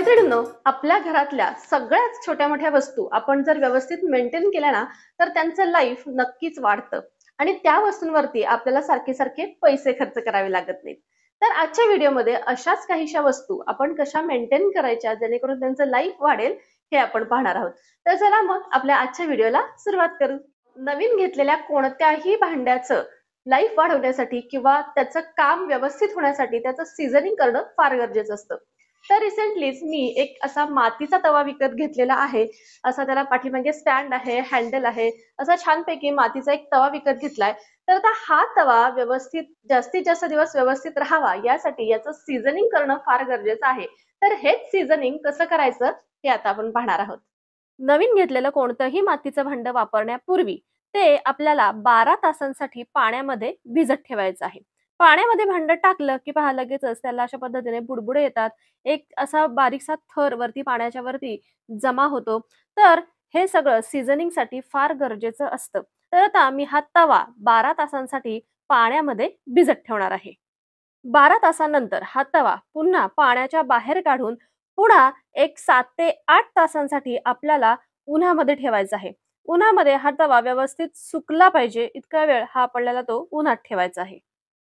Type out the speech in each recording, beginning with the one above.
मैत्रिणींनो, आपल्या घरातल्या सगळ्याच छोट्या मोठ्या वस्तू आपण जर व्यवस्थित मेंटेन केल्या ना, तर त्यांचं लाईफ नक्कीच वाढतं आणि त्या वस्तूंवरती आपल्याला सारखे सारखे पैसे खर्च करावे लागत नाहीत. तर आजच्या व्हिडिओमध्ये अशाच काहीशा वस्तू आपण कशा मेंटेन करायच्या जेणेकरून त्यांचं लाईफ वाढेल हे आपण पाहणार आहोत. तर चला मग आपल्या आजच्या व्हिडिओला सुरुवात करू. नवीन घेतलेल्या कोणत्याही भांड्याचं लाईफ वाढवण्यासाठी किंवा त्याचं काम व्यवस्थित होण्यासाठी त्याचं सीझनिंग करणं फार गरजेचं असतं. तर रिसेंटलीच मी एक असा मातीचा तवा विकत घेतलेला आहे. असा त्याला पाठीमागे स्टँड आहे, हँडल आहे. असा छानपैकी मातीचा एक तवा विकत घेतलाय. तर आता हा तवा व्यवस्थित जास्तीत जास्त दिवस व्यवस्थित राहावा यासाठी याचं सीझनिंग करणं फार गरजेचं आहे. तर हेच सीझनिंग कसं करायचं हे आता आपण पाहणार आहोत. नवीन घेतलेलं कोणतंही मातीचं भांड वापरण्यापूर्वी ते आपल्याला 12 तासांसाठी पाण्यामध्ये भिजत ठेवायचं आहे. पाण्यामध्ये भांड टाकलं की पहा लगेचच त्याला अशा पद्धतीने बुडबुडे येतात. एक असा बारीकसा थर वरती पाण्याच्या वरती जमा होतो. तर हे सगळं सीझनिंगसाठी फार गरजेचं असतं. तर आता मी हा तवा 12 तासांसाठी पाण्यामध्ये भिजत ठेवणार आहे. 12 तासानंतर हा तवा पुन्हा पाण्याच्या बाहेर काढून पुन्हा एक 7 ते 8 तासांसाठी आपल्याला उन्हामध्ये ठेवायचा आहे. उन्हामध्ये हा तवा व्यवस्थित सुकला पाहिजे इतका वेळ हा आपल्याला तो उन्हात ठेवायचा आहे.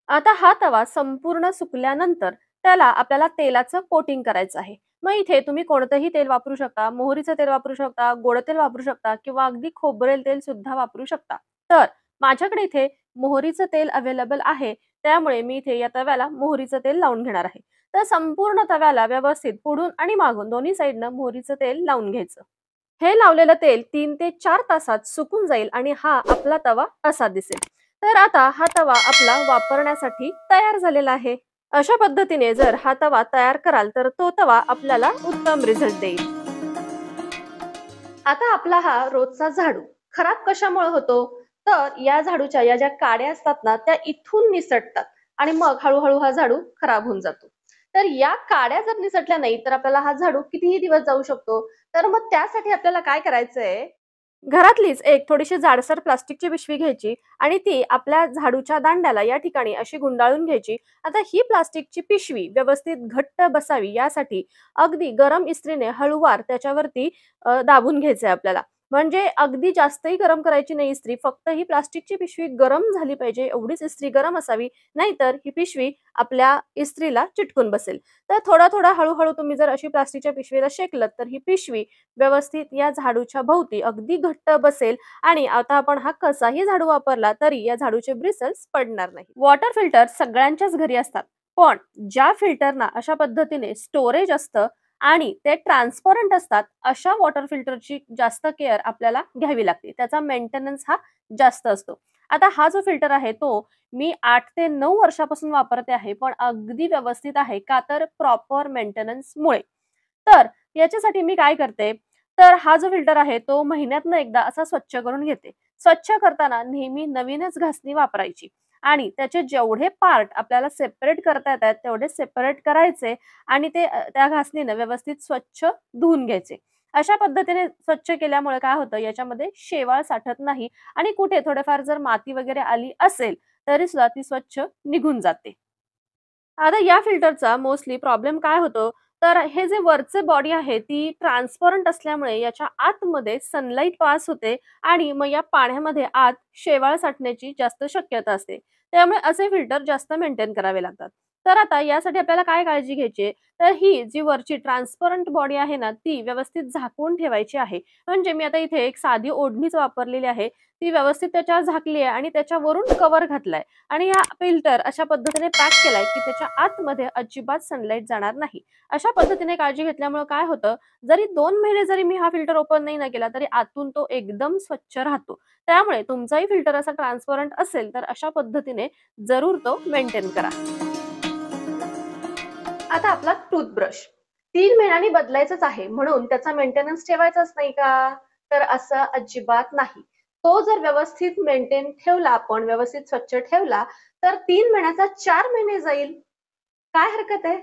आता हा तवा संपूर्ण सुकल्यानंतर त्याला आपल्याला तेलाचं कोटिंग करायचं आहे. मग इथे तुम्ही कोणतंही तेल वापरू शकता, मोहरीचं तेल वापरू शकता, गोड तेल वापरू शकता किंवा अगदी खोबरेल तेल सुद्धा वापरू शकता. तर माझ्याकडे इथे मोहरीचं तेल अवेलेबल आहे, त्यामुळे मी इथे या तव्याला मोहरीचं तेल लावून घेणार आहे. तर संपूर्ण तव्याला व्यवस्थित पुढून आणि मागून दोन्ही साईडनं मोहरीचं तेल लावून घ्यायचं. हे लावलेलं तेल 3 ते 4 तासात सुकून जाईल आणि हा आपला तवा असा दिसेल. तर आता हा तवा आपला वापरण्यासाठी तयार झालेला आहे. अशा पद्धतीने जर हा तवा तयार कराल तर तो तवा आपल्याला उत्तम रिझल्ट देईल. आता आपला हा रोजचा झाडू खराब कशामुळे होतो? तर या झाडूच्या या ज्या काड्या असतात ना त्या इथून निसटतात आणि मग हळूहळू हा झाडू खराब होऊन जातो. तर या काड्या जर निसटल्या नाही तर आपल्याला हा झाडू कितीही दिवस जाऊ शकतो. तर मग त्यासाठी आपल्याला काय करायचंय? घरातलीच एक थोडीशी जाडसर प्लास्टिकची पिशवी घ्यायची आणि ती आपल्या झाडूच्या दांड्याला या ठिकाणी अशी गुंडाळून घ्यायची. आता ही प्लास्टिकची पिशवी व्यवस्थित घट्ट बसावी यासाठी अगदी गरम इस्त्रीने हळूवार त्याच्यावरती दाबून घ्यायचंय आपल्याला. म्हणजे अगदी जास्तही गरम करायची नाही इस्त्री, फक्त ही प्लास्टिकची पिशवी गरम झाली पाहिजे एवढीच इस्त्री गरम असावी, नाहीतर ही पिशवी आपल्या इस्त्रीला चिटकून बसेल. तर थोडा हळूहळू तुम्ही जर अशी प्लास्टिकच्या पिशवीला शेकलत तर ही पिशवी व्यवस्थित या झाडूच्या भोवती अगदी घट्ट बसेल आणि आता आपण हा कसाही झाडू वापरला तरी या झाडूचे ब्रिसल्स पडणार नाही. वॉटर फिल्टर सगळ्यांच्याच घरी असतात, पण ज्या फिल्टरना अशा पद्धतीने स्टोरेज असतं आणि ते ट्रान्सपरंट असतात अशा वॉटर फिल्टरची जास्त केअर आपल्याला घ्यावी लागते. त्याचा मेंटेनन्स हा जास्त असतो. आता हा जो फिल्टर आहे तो मी 8 ते 9 वर्षापासून वापरते आहे, पण अगदी व्यवस्थित आहे का तर प्रॉपर मेंटेनन्समुळे. तर याच्यासाठी मी काय करते, तर हा जो फिल्टर आहे तो महिन्यातनं एकदा असा स्वच्छ करून घेते. स्वच्छ करताना नेहमी नवीनच घासणी वापरायची आणि त्याचे जेवढे पार्ट आपल्याला सेपरेट करता येतात तेवढे सेपरेट करायचे आणि ते त्या घासणीनं व्यवस्थित स्वच्छ धुवून घ्यायचे. अशा पद्धतीने स्वच्छ केल्यामुळे काय होतं याच्यामध्ये शेवाळ साठत नाही आणि कुठे थोडेफार जर माती वगैरे आली असेल तरी सुद्धा ती स्वच्छ निघून जाते. आता या फिल्टरचा मोस्टली प्रॉब्लेम काय होतो, तर हे जे वरचे बॉडी आहे ती ट्रान्सपरंट असल्यामुळे याच्या आतमध्ये सनलाईट पास होते आणि मग या पाण्यामध्ये आत शेवाळ साठण्याची जास्त शक्यता असते. त्यामुळे असे फिल्टर जास्त मेंटेन करावे लागतात. तर आता यासाठी आपल्याला काय काळजी घ्यायची आहे, तर ही जी वरची ट्रान्सपरंट बॉडी आहे ना, ती व्यवस्थित झाकून ठेवायची आहे. म्हणजे मी आता इथे एक साधी ओढणीच वापरलेली आहे. ती व्यवस्थित त्याच्यावर झाकली आहे आणि त्याच्यावरून कव्हर घातलाय आणि हा फिल्टर अशा पद्धतीने पॅक केलाय की त्याच्या आतमध्ये अजिबात सनलाईट जाणार नाही. अशा पद्धतीने काळजी घेतल्यामुळे काय होतं, जरी 2 महिने जरी मी हा फिल्टर ओपन नाही ना केला तरी आतून तो एकदम स्वच्छ राहतो. त्यामुळे तुमचाही फिल्टर असा ट्रान्सपरंट असेल तर अशा पद्धतीने जरूर तो मेंटेन करा. आता आपला टूथब्रश 3 महिन्यांनी बदलायचाच आहे म्हणून त्याचा मेंटेनन्स ठेवायचाच नाही का? तर असं अजिबात नाही. तो जर व्यवस्थित मेंटेन ठेवला आपण व्यवस्थित स्वच्छ ठेवला तर 3 महिन्याचा 4 महिने जाईल. काय हरकत आहे?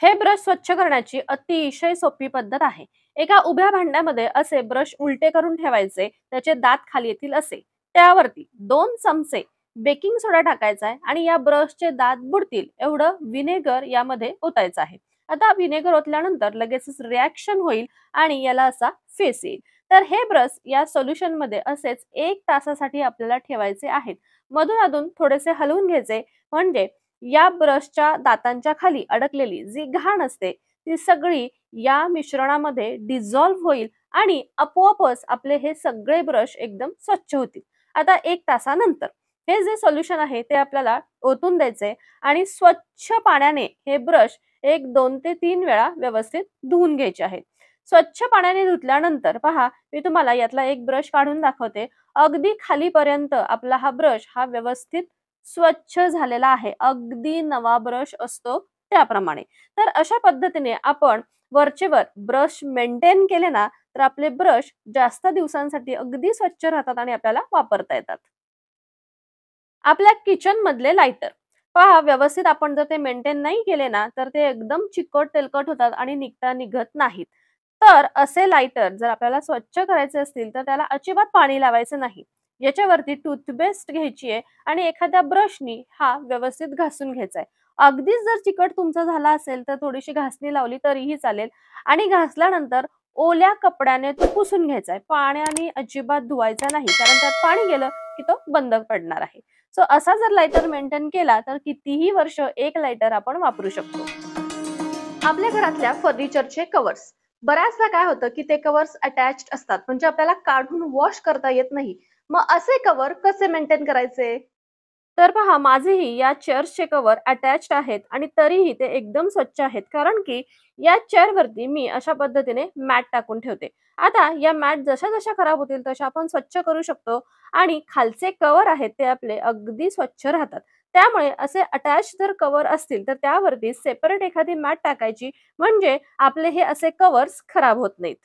हे ब्रश स्वच्छ करण्याची अतिशय सोपी पद्धत आहे. एका उभ्या भांड्यामध्ये असे ब्रश उलटे करून ठेवायचे, त्याचे दात खाली येतील असे. त्यावरती 2 चमचे बेकिंग सोडा टाकायचा आहे आणि या ब्रशचे दात बुडतील एवढं व्हिनेगर यामध्ये ओतायचं आहे. आता व्हिनेगर ओतल्यानंतर लगेचच रिॲक्शन होईल आणि याला असा फेस येईल. तर हे ब्रश या सोल्युशन मध्ये असेच 1 तासासाठी आपल्याला ठेवायचे आहेत. मधून अधून थोडेसे हलवून घ्यायचे, म्हणजे या ब्रशच्या दातांच्या खाली अडकलेली जी घाण असते ती सगळी या मिश्रणामध्ये डिझॉल्व्ह होईल आणि आपोआपच आपले हे सगळे ब्रश एकदम स्वच्छ होतील. आता 1 तासानंतर हे जे सोल्युशन आहे ते आपल्याला ओतून द्यायचे आणि स्वच्छ पाण्याने हे ब्रश 2 ते 3 वेळा व्यवस्थित धुवून घ्यायचे आहेत. स्वच्छ पाण्याने धुतल्यानंतर पहा, मी तुम्हाला यातला एक ब्रश काढून दाखवते. अगदी खालीपर्यंत आपला हा ब्रश हा व्यवस्थित स्वच्छ झालेला आहे. अगदी नवा ब्रश असतो त्याप्रमाणे. तर अशा पद्धतीने आपण वरचेवर ब्रश मेंटेन केले ना, तर आपले ब्रश जास्त दिवसांसाठी अगदी स्वच्छ राहतात आणि आपल्याला वापरता येतात. आपल्या किचन मधले लाइटर पहा, व्यवस्थित आपण जर ते मेंटेन नाही केले ना, तर ते एकदम चिकट तेलकट होतात आणि निघत नाहीत. तर असे लाइटर जर आपल्याला स्वच्छ करायचे असतील तर त्याला अजिबात पाणी लावायचं नाही. याच्यावरती टूथपेस्ट घ्यायची आहे आणि एखाद्या ब्रशनी हा व्यवस्थित घासून घ्यायचा आहे. अगदीच जर चिकट तुमचा झाला असेल तर थोडीशी घासणी लावली तरीही चालेल आणि घासल्यानंतर ओल्या कपड्याने तो पुसून घ्यायचा आहे. पाण्याने अजिबात धुवायचा नाही, कारण त्यात पाणी गेलं की तो बंद पडणार आहे. सो असा जर लाइटर मेंटेन केला तर कितीही वर्ष एक लाइटर आपण वापरू शकतो. आपल्या घरातल्या फर्निचरचे कव्हर्स बऱ्याचदा काय होतं की ते कव्हर्स अटॅच्ड असतात, म्हणजे आपल्याला काढून वॉश करता येत नाही. मग असे कव्हर कसे मेंटेन करायचे? तर पहा, माझेही या चेअर्सचे कव्हर अटॅच्ड आहेत आणि तरीही ते एकदम स्वच्छ आहेत, कारण की या चेअरवरती मी अशा पद्धतीने मॅट टाकून ठेवते. आता या मॅट जशा जशा खराब होतील तशा आपण स्वच्छ करू शकतो आणि खालचे कव्हर आहेत ते आपले अगदी स्वच्छ राहतात. त्यामुळे असे अटॅच जर कव्हर असतील तर त्यावरती सेपरेट एखादी मॅट टाकायची, म्हणजे आपले हे असे कव्हर्स खराब होत नाहीत.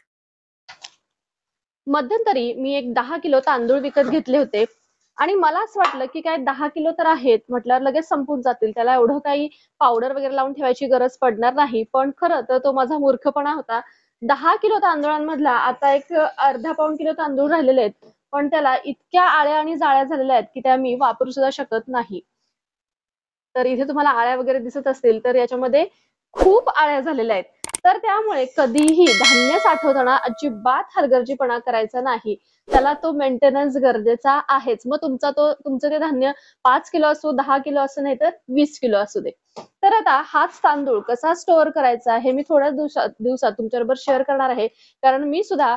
मध्यंतरी मी एक 10 किलो तांदूळ विकत घेतले होते आणि मला असं वाटलं की काय 10 किलो तर आहेत म्हटल्यावर लगेच संपून जातील, त्याला एवढं काही पावडर वगैरे लावून ठेवायची गरज पडणार नाही. पण खरं तर तो माझा मूर्खपणा होता. 10 किलो तांदूळांमधला आता एक अर्धा पाऊण किलो तांदूळ राहिलेले आहेत, पण त्याला इतक्या आळ्या आणि जाळ्या झालेल्या आहेत की त्या मी वापरू सुद्धा शकत नाही. तर इथे तुम्हाला आळ्या वगैरे दिसत असतील तर याच्यामध्ये खूप आळ्या झालेल्या आहेत. तर त्यामुळे कधीही धान्य साठवताना अजिबात हलगर्जीपणा करायचा नाही. त्याला तो मेंटेनन्स गरजेचा आहेच. मग तुमचं ते धान्य 5 किलो असो, 10 किलो असो, नाही तर 20 किलो असू दे. तर आता हाच तांदूळ कसा स्टोअर करायचा हे मी थोड्या दिवसात तुमच्याबरोबर शेअर करणार आहे. कारण मी सुद्धा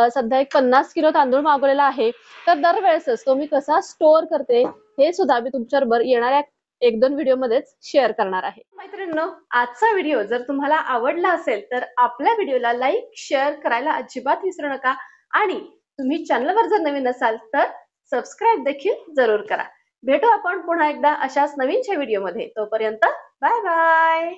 सध्या एक 50 किलो तांदूळ मागवलेला आहे. तर दरवेळेसच तो मी कसा स्टोअर करते हे सुद्धा मी तुमच्याबरोबर येणाऱ्या 1-2 व्हिडिओ मध्येच शेअर करणार आहे. मैत्रिणींनो, आजचा व्हिडिओ जर तुम्हाला आवडला असेल तर आपल्या व्हिडिओला लाईक, शेअर करायला अजिबात विसरू नका आणि तुम्ही चॅनलवर जर नवीन असाल तर सबस्क्राईब देखील जरूर करा. भेटू आपण पुन्हा एकदा अशाच नवीनच्या व्हिडिओमध्ये. तोपर्यंत बाय बाय.